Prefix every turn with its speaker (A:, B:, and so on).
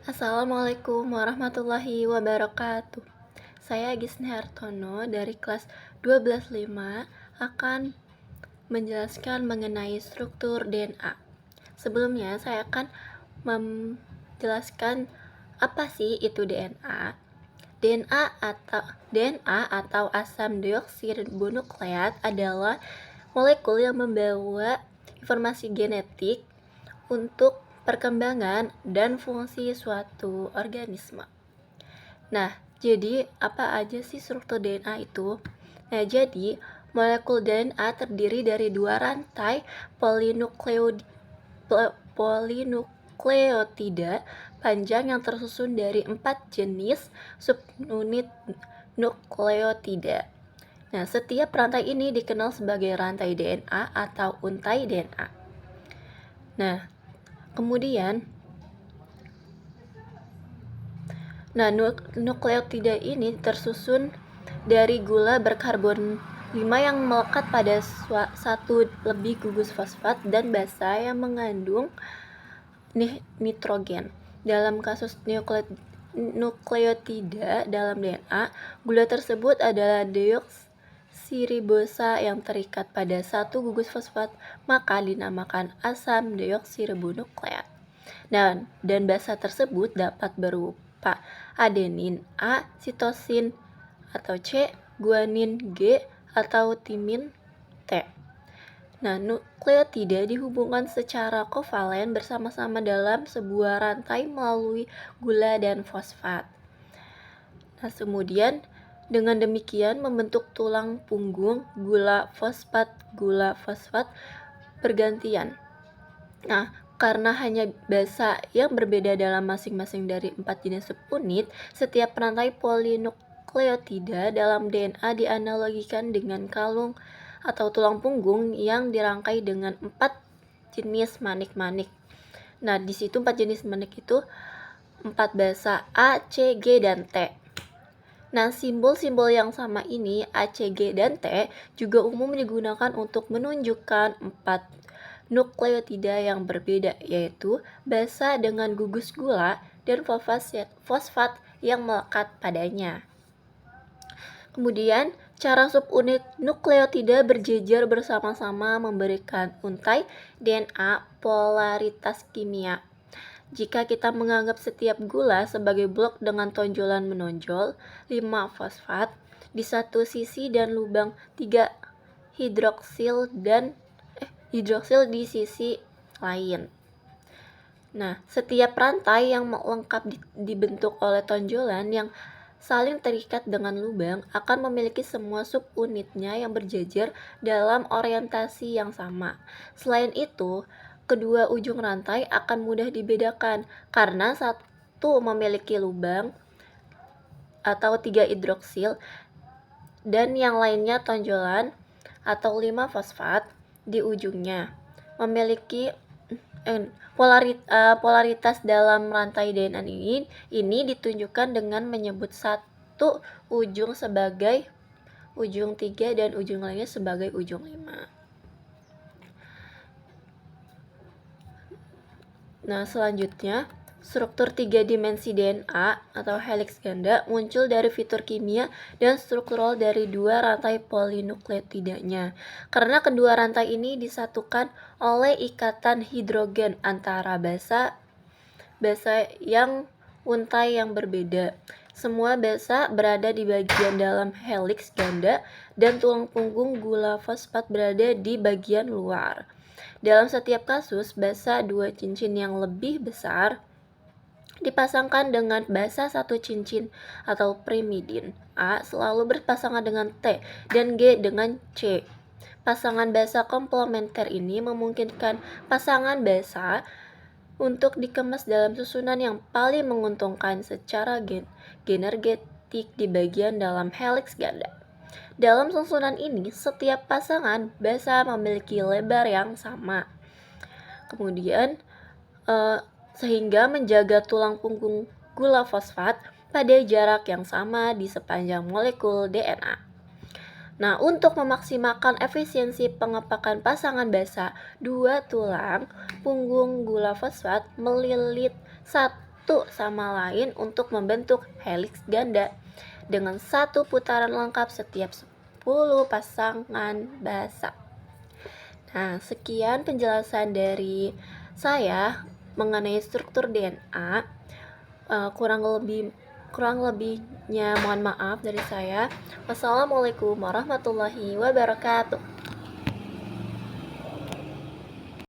A: Assalamualaikum warahmatullahi wabarakatuh. Saya Gisne Hartono dari kelas 12.5 akan menjelaskan mengenai struktur DNA. Sebelumnya saya akan menjelaskan apa sih itu DNA. DNA atau asam deoksiribonukleat adalah molekul yang membawa informasi genetik untuk perkembangan dan fungsi suatu organisme. Nah, jadi apa aja sih struktur DNA itu? Nah, jadi molekul DNA terdiri dari dua rantai polinukleotida panjang yang tersusun dari 4 jenis subunit nukleotida. Nah, setiap rantai ini dikenal sebagai rantai DNA atau untai DNA. Nah, kemudian nukleotida ini tersusun dari gula berkarbon 5 yang melekat pada satu lebih gugus fosfat dan basa yang mengandung nitrogen. Dalam kasus nukleotida dalam DNA, gula tersebut adalah deoksiribosa yang terikat pada satu gugus fosfat, maka dinamakan asam deoksiribonukleat. Dan basa tersebut dapat berupa adenin A, sitosin atau C, guanin G, atau timin T. Nah, nukleotida dihubungkan secara kovalen bersama-sama dalam sebuah rantai melalui gula dan fosfat. Nah, kemudian dengan demikian membentuk tulang punggung gula fosfat bergantian. Nah, karena hanya basa yang berbeda dalam masing-masing dari 4 jenis subunit, setiap rantai polinukleotida dalam DNA dianalogikan dengan kalung atau tulang punggung yang dirangkai dengan 4 jenis manik-manik. Nah, di situ 4 jenis manik itu 4 basa A, C, G, dan T. Nah, simbol-simbol yang sama ini A, C, G, dan T juga umum digunakan untuk menunjukkan 4 nukleotida yang berbeda, yaitu basa dengan gugus gula dan fosfat yang melekat padanya. Kemudian, cara subunit nukleotida berjejer bersama-sama memberikan untai DNA polaritas kimia. Jika kita menganggap setiap gula sebagai blok dengan tonjolan menonjol 5 fosfat di satu sisi dan lubang 3 hidroksil di sisi lain. Nah, setiap rantai yang lengkap dibentuk oleh tonjolan yang saling terikat dengan lubang akan memiliki semua subunitnya yang berjejer dalam orientasi yang sama. Selain itu, kedua ujung rantai akan mudah dibedakan karena satu memiliki lubang atau 3 hidroksil dan yang lainnya tonjolan atau 5 fosfat di ujungnya. Memiliki polaritas dalam rantai DNA ini ditunjukkan dengan menyebut satu ujung sebagai ujung 3 dan ujung lainnya sebagai ujung 5. Nah, selanjutnya struktur 3 dimensi DNA atau helix ganda muncul dari fitur kimia dan struktural dari dua rantai polinukleotidanya. Karena kedua rantai ini disatukan oleh ikatan hidrogen antara basa yang untai yang berbeda. Semua basa berada di bagian dalam helix ganda dan tulang punggung gula fosfat berada di bagian luar. Dalam setiap kasus, basa 2 cincin yang lebih besar dipasangkan dengan basa 1 cincin atau pirimidin. A selalu berpasangan dengan T dan G dengan C. Pasangan basa komplementer ini memungkinkan pasangan basa untuk dikemas dalam susunan yang paling menguntungkan secara genergetik di bagian dalam helix ganda. Dalam susunan ini, setiap pasangan basa memiliki lebar yang sama. Kemudian, sehingga menjaga tulang punggung gula fosfat pada jarak yang sama di sepanjang molekul DNA. Nah, untuk memaksimalkan efisiensi pengepakan pasangan basa, 2 tulang punggung gula fosfat melilit satu sama lain untuk membentuk heliks ganda dengan satu putaran lengkap setiap 10 pasangan basa. Nah, sekian penjelasan dari saya mengenai struktur DNA. Kurang lebihnya mohon maaf dari saya. Wassalamualaikum warahmatullahi wabarakatuh.